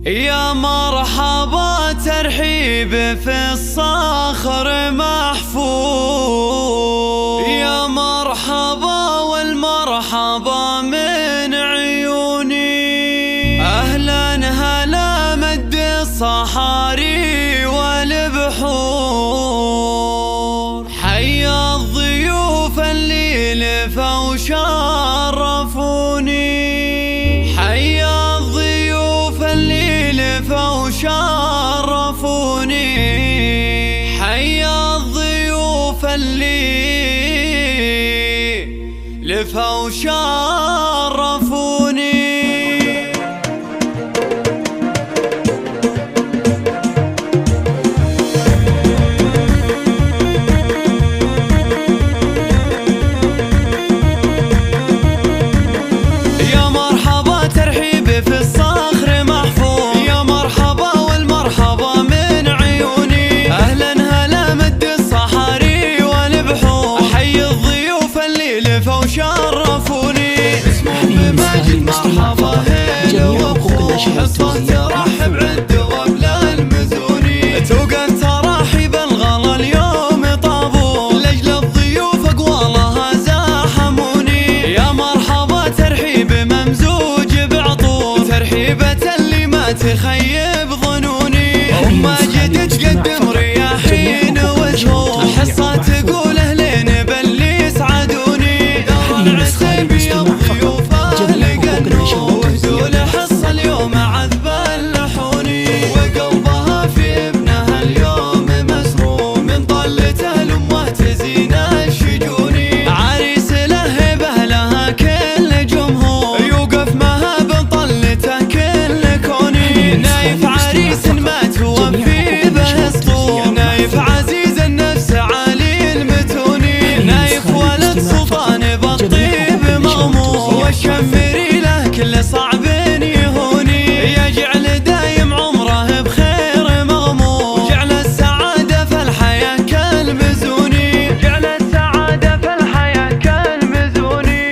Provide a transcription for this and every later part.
يا مرحبا ترحيب في الصخر محفوظ، يا مرحبا والمرحبا من عيوني. أهلا هلا مد الصحاري والبحور، حيا الضيوف اللي لفوا وشرفوني، حيا الضيوف اللي لفوا وشرفوني، حيا الضيوف اللي لفوا وشرفوني. في الصخر محفوظ، يا مرحبا والمرحبا من عيوني. أهلا هلا مد الصحاري والبحور، حي الضيوف اللي لفوا وشرفوني. اسمهم بماجد مرحبا هلا وابخور، حصة ترحب عند وبلا المزوني. توقن تراحيب الغلا اليوم طابور، لأجل الضيوف أقوالها زاحموني. يا مرحبا ترحيب ممزوج ترحيبة اللي ما تخيب ظنوني. وماجد تقدم رياحين وزهور، حصة تقول اهلين باللي يسعدوني. دار العتيب يا الضيوف اهل قنو، وهدول حصة اليوم عذب اللحوني. وقلبها في ابنها اليوم مسروم، من طلته لامه تزين الشجوني. عريس له بهلها كل جمهور، يوقف مها بطلته كل كوني. نايف عريس ما توفي به سطور، نايف عزيز النفس عالي المتوني. نايف ولد سلطان بالطيب مغمور، والشمري له كل صعب يهوني. يجعل دايم عمره بخير مغمور، جعل السعادة في الحياة كالمزوني، جعل السعادة في الحياة كالمزوني.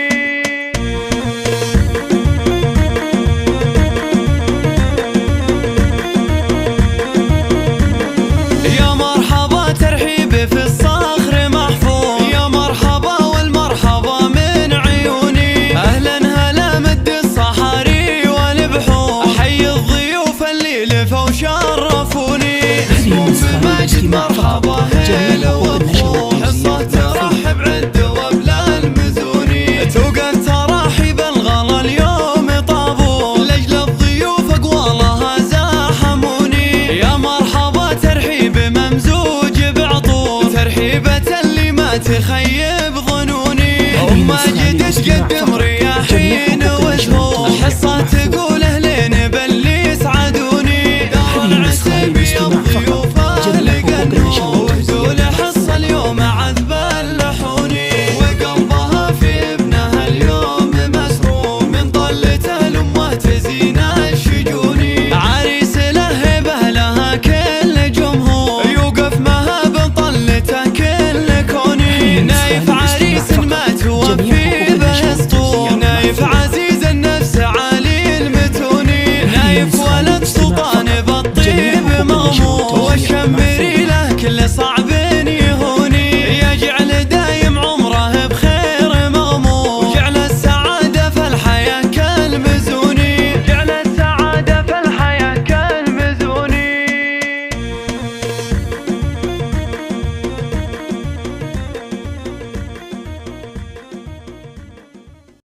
يا مرحبا ترحيب في الصخر محفوظ، يا مرحبا والمرحبا من عيوني. أهلا هلا مد الصحاري والبحور، حي الضيوف اللي لفوا وشرفوني. اسمهم بماجد مرحبا هلا وابخور، حصة ترحب عند وبلا المزوني. توقن تراحيب الغلا اليوم طابور، لأجل الضيوف أقوالها زاحموني. يا مرحبا ترحيب ممزوج بعطور، ترحيبة اللي ما تخيب ظنوني. وماجد تقدم